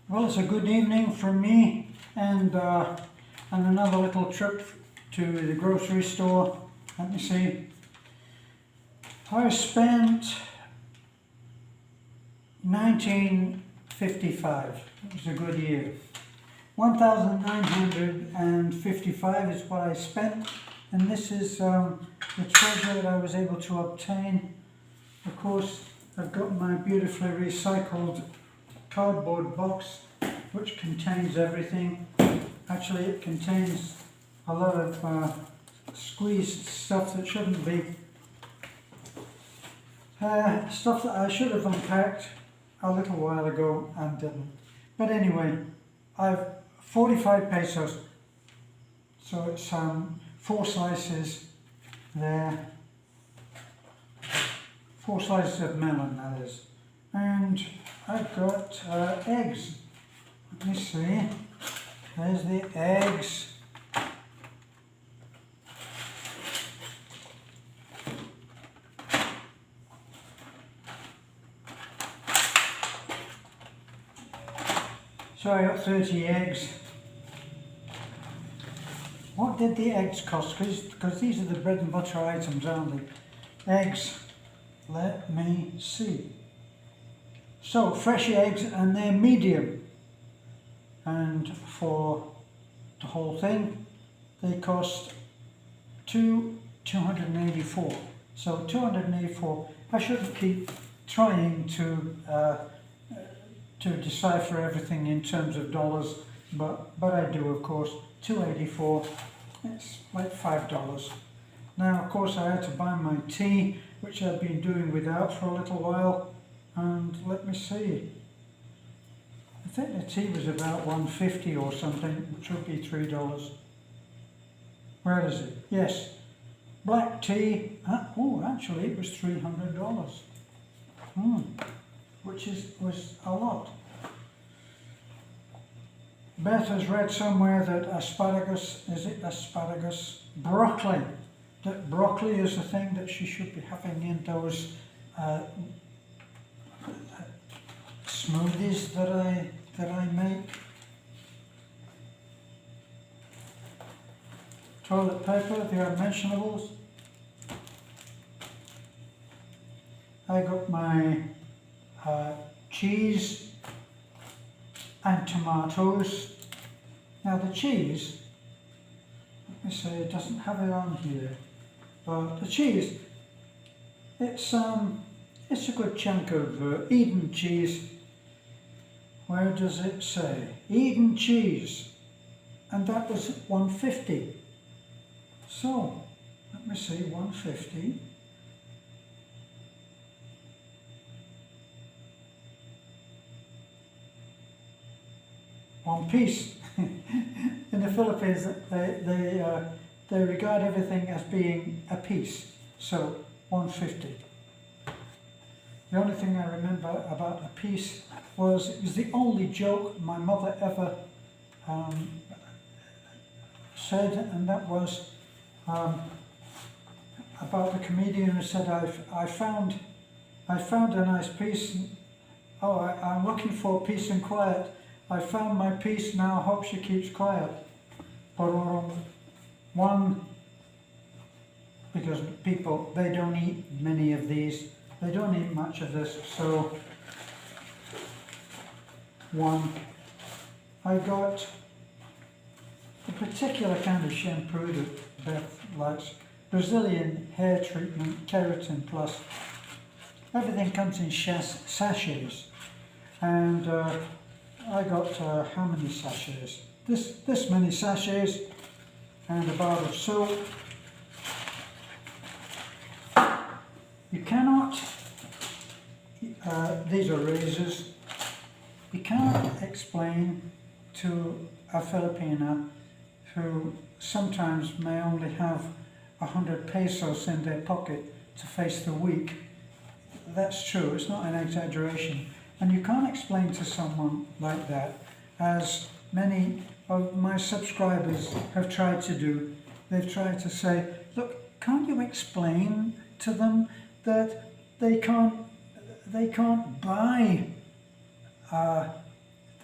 Well, it's a good evening from me and another little trip to the grocery store. Let me see. I spent 1955. It was a good year. 1,955 is what I spent, and this is the treasure that I was able to obtain. Of course, I've got my beautifully recycled cardboard box which contains everything. Actually, it contains a lot of squeezed stuff that shouldn't be. Stuff that I should have unpacked a little while ago and didn't. But anyway, I've 45 pesos, so it's 4 slices there. 4 slices of melon, that is. And I've got eggs. Let me see. There's the eggs. So I got 30 eggs. What did the eggs cost? Because these are the bread and butter items, aren't they? Eggs. Let me see. So, fresh eggs, and they're medium. And for the whole thing, they cost 284. So 284. I shouldn't keep trying to decipher everything in terms of dollars, but I do, of course. 284. It's like $5. Now, of course, I had to buy my tea, which I've been doing without for a little while. And let me see. I think the tea was about $1.50 or something, which would be $3. Where is it? Yes, black tea. Oh, actually, it was $300. Which was a lot. Beth has read somewhere that broccoli. That broccoli is the thing that she should be having in those smoothies that I make. Toilet paper, the unmentionables. I got my cheese and tomatoes. Now the cheese, let me say, it doesn't have it on here, but the cheese, it's a good chunk of Eden cheese. Where does it say? Eden cheese. And that was $1.50. So, let me see, $1.50. One piece. In the Philippines, they regard everything as being a piece. So, $1.50. The only thing I remember about a piece was it was the only joke my mother ever said, and that was about the comedian who said, I found a nice piece. Oh, I'm looking for peace and quiet. I found my peace, now I hope she keeps quiet. But because people, they don't eat many of these. They don't eat much of this, so I got a particular kind of shampoo that Beth likes. Brazilian hair treatment, Keratin Plus. Everything comes in sachets. And I got how many sachets? This many sachets, and a bar of soap. You cannot, these are razors, you cannot explain to a Filipina who sometimes may only have 100 pesos in their pocket to face the week. That's true, it's not an exaggeration. And you can't explain to someone like that, as many of my subscribers have tried to do. They've tried to say, look, can't you explain to them that they can't buy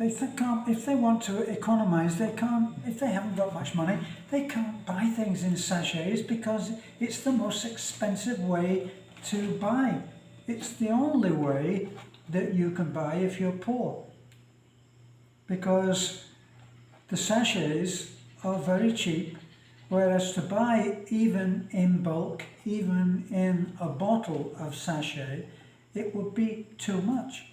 can't, if they want to economise, they can't, if they haven't got much money, they can't buy things in sachets because it's the most expensive way to buy. It's the only way that you can buy if you're poor. Because the sachets are very cheap, whereas to buy even in bulk, even in a bottle of sachet, it would be too much.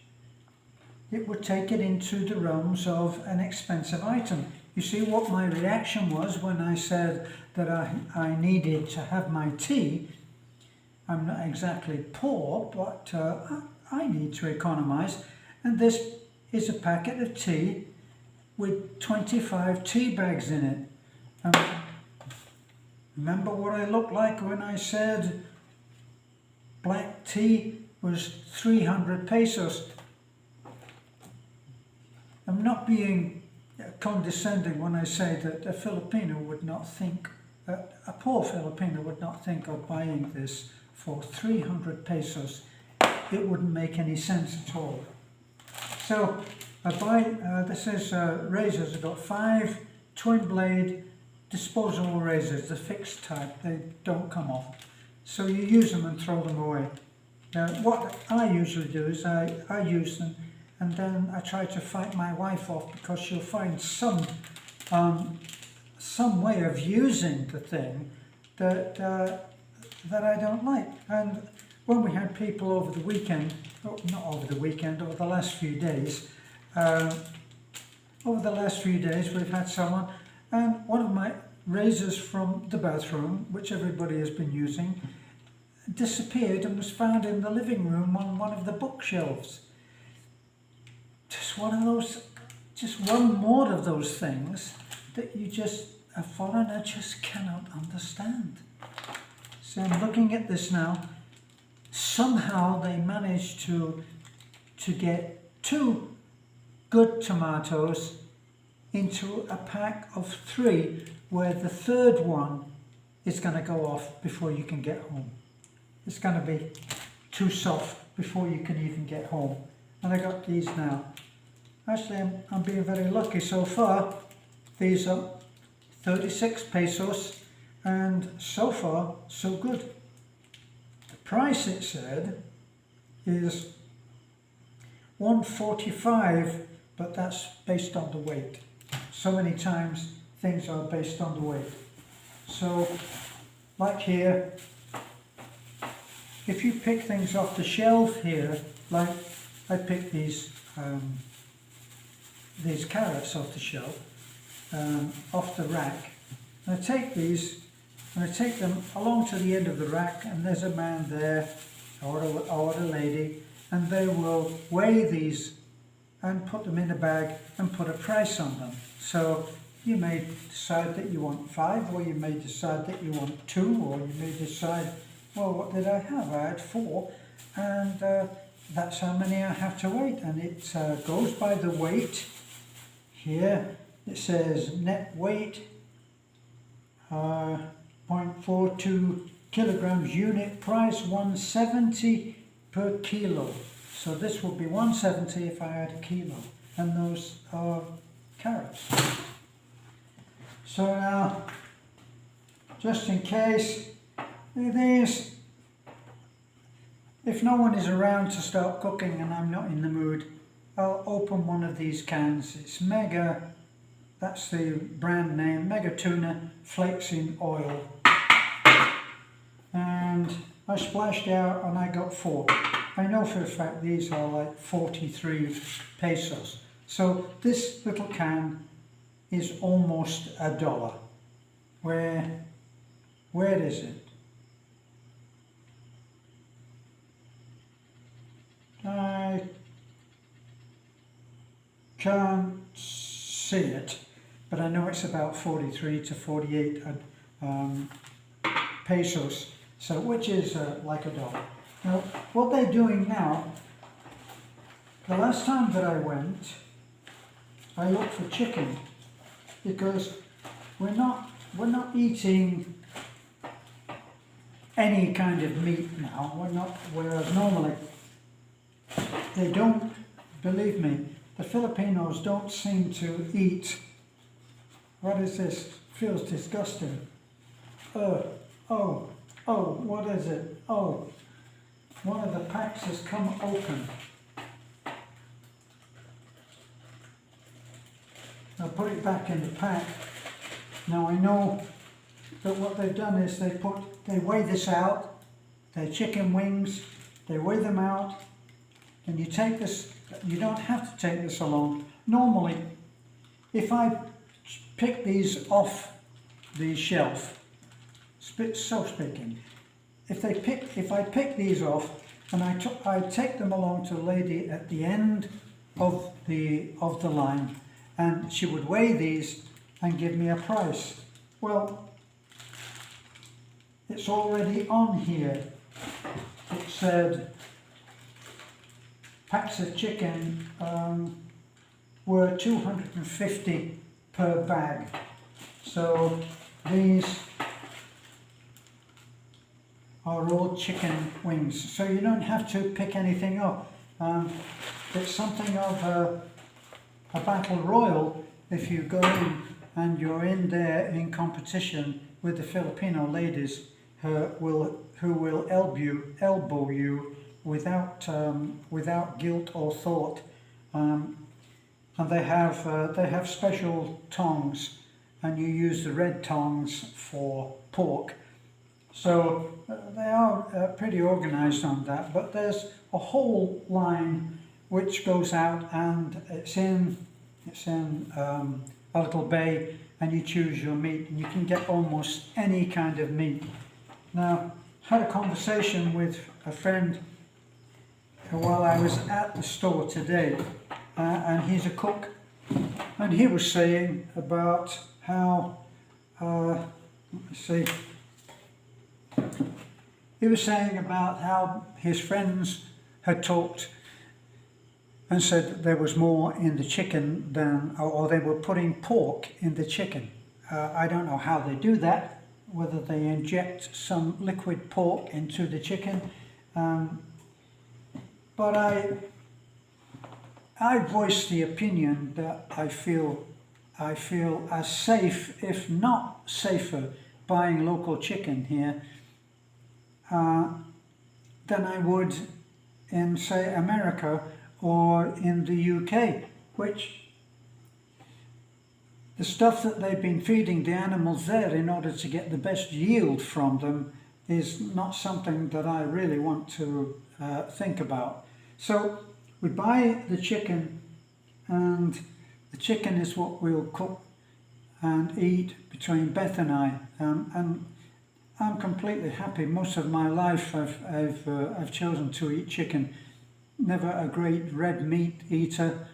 It would take it into the realms of an expensive item. You see what my reaction was when I said that I needed to have my tea. I'm not exactly poor, but I need to economise. And this is a packet of tea with 25 tea bags in it. Remember what I looked like when I said black tea was 300 pesos. I'm not being condescending when I say that a Filipino would not think, a poor Filipino would not think of buying this for 300 pesos. It wouldn't make any sense at all. So I buy, this is razors. I've got 5 twin blade disposable razors, the fixed type. They don't come off. So you use them and throw them away. Now what I usually do is I use them and then I try to fight my wife off because she'll find some way of using the thing that I don't like. And when we had people over the weekend, not over the weekend, over the last few days, we've had someone, and one of my razors from the bathroom, which everybody has been using, disappeared and was found in the living room on one of the bookshelves. Just one of those, just one more of those things that a foreigner just cannot understand. So I'm looking at this now. Somehow they managed to get 2 good tomatoes into a pack of 3, where the 3rd one is going to go off before you can get home. It's going to be too soft before you can even get home. And I got these now. Actually, I'm being very lucky so far. These are 36 pesos, and so far, so good. The price, it said, is 145, but that's based on the weight. So many times things are based on the weight. So, like here, if you pick things off the shelf here, like I picked these carrots off the shelf, off the rack, and I take these and I take them along to the end of the rack, and there's a man there or a lady, and they will weigh these and put them in a bag and put a price on them. So you may decide that you want 5, or you may decide that you want 2, or you may decide, well, what did I have? I had 4, and that's how many I have to weigh. And it goes by the weight. Here it says net weight 0.42 kilograms, unit price 170 per kilo. So this would be 170 if I had a kilo, and those are carrots. So now, just in case, these, if no one is around to start cooking and I'm not in the mood, I'll open one of these cans. It's Mega, that's the brand name, Mega Tuna Flakes in Oil. And I splashed out and I got 4. I know for a fact these are like 43 pesos. So this little can is almost $1. Where is it? I can't see it, but I know it's about 43 to 48 pesos, so which is like $1. Now, what they're doing now, the last time that I went, I looked for chicken, because we're not eating any kind of meat now. Whereas normally they don't, believe me, the Filipinos don't seem to eat. What is this? Feels disgusting. Oh, what is it? Oh, one of the packs has come open. I'll put it back in the pack. Now I know that what they've done is they weigh this out, they're chicken wings, they weigh them out, and you take this, you don't have to take this along. Normally, if I pick these off the shelf, so speaking, if I pick these off and I take them along to a lady at the end of the line, and she would weigh these and give me a price. Well, it's already on here. It said packs of chicken were 250 per bag. So these are all chicken wings. So you don't have to pick anything up. It's something of a battle royal if you go in and you're in there in competition with the Filipino ladies who will elbow you without guilt or thought, and they have special tongs, and you use the red tongs for pork. So they are pretty organised on that. But there's a whole line which goes out, and it's in a little bay, and you choose your meat, and you can get almost any kind of meat. Now, I had a conversation with a friend while I was at the store today, and he's a cook, and he was saying about how, let me see, he was saying about how his friends had talked and said that there was more in the chicken than, or they were putting pork in the chicken. I don't know how they do that, whether they inject some liquid pork into the chicken, but I voiced the opinion that I feel as safe, if not safer, buying local chicken here than I would in, say, America or in the UK, which the stuff that they've been feeding the animals there in order to get the best yield from them is not something that I really want to think about. So we buy the chicken, and the chicken is what we'll cook and eat between Beth and I, and I'm completely happy. Most of my life I've chosen to eat chicken. Never a great red meat eater.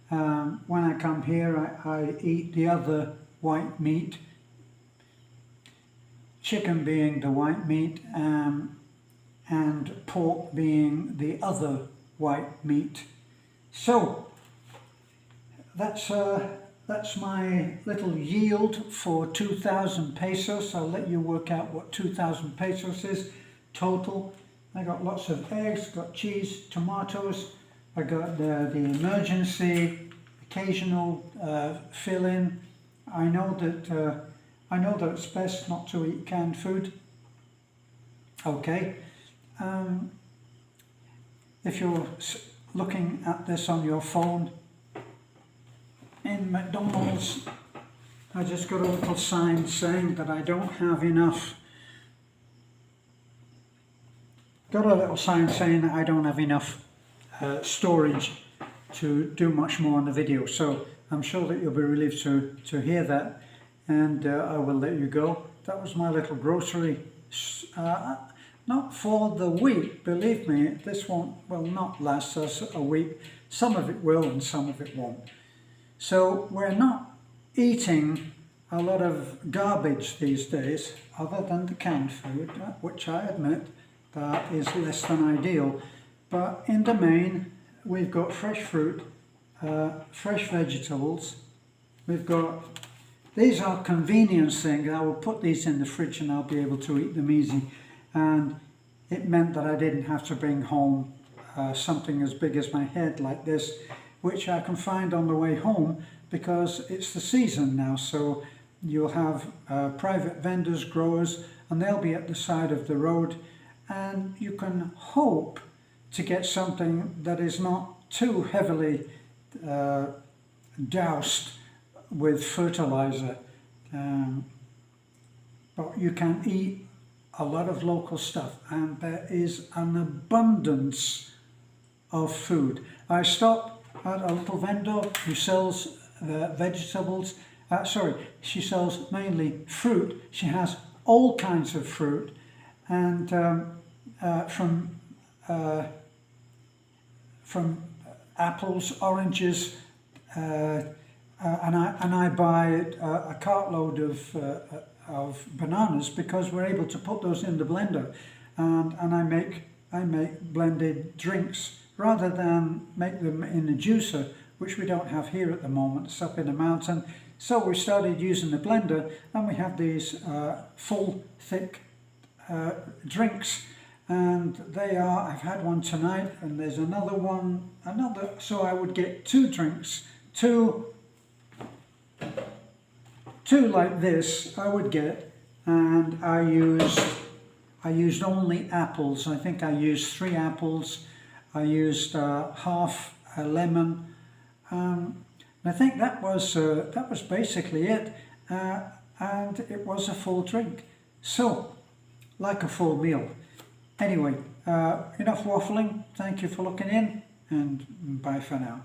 When I come here, I eat the other white meat, chicken being the white meat, and pork being the other white meat. So that's my little yield for 2,000 pesos. I'll let you work out what 2,000 pesos is total. I got lots of eggs, got cheese, tomatoes. I got the emergency, occasional fill-in. I know that it's best not to eat canned food. Okay. If you're looking at this on your phone, in McDonald's, I just got a little sign saying that I don't have enough. Got a little sign saying that I don't have enough storage to do much more on the video. So I'm sure that you'll be relieved to hear that, and I will let you go. That was my little grocery. Not for the week, believe me, this will not last us a week. Some of it will and some of it won't. So we're not eating a lot of garbage these days, other than the canned food, which I admit that is less than ideal. But in the main, we've got fresh fruit, fresh vegetables. We've got, these are convenience things. I will put these in the fridge and I'll be able to eat them easy. And it meant that I didn't have to bring home something as big as my head like this, which I can find on the way home because it's the season now. So you'll have private vendors, growers, and they'll be at the side of the road, and you can hope to get something that is not too heavily doused with fertilizer. But you can eat a lot of local stuff, and there is an abundance of food. I stopped at a little vendor who sells vegetables. She sells mainly fruit. She has all kinds of fruit, and from apples, oranges, and I buy a cartload of bananas because we're able to put those in the blender, and I make blended drinks rather than make them in a juicer, which we don't have here at the moment. It's up in the mountain. So we started using the blender, and we have these full, thick drinks, and they are, I've had one tonight, and there's another one, so I would get 2 drinks, two like this I would get, and I used only apples. I think I used 3 apples. I used half a lemon. I think that was basically it, and it was a full drink. So, like a full meal. Anyway, enough waffling. Thank you for looking in, and bye for now.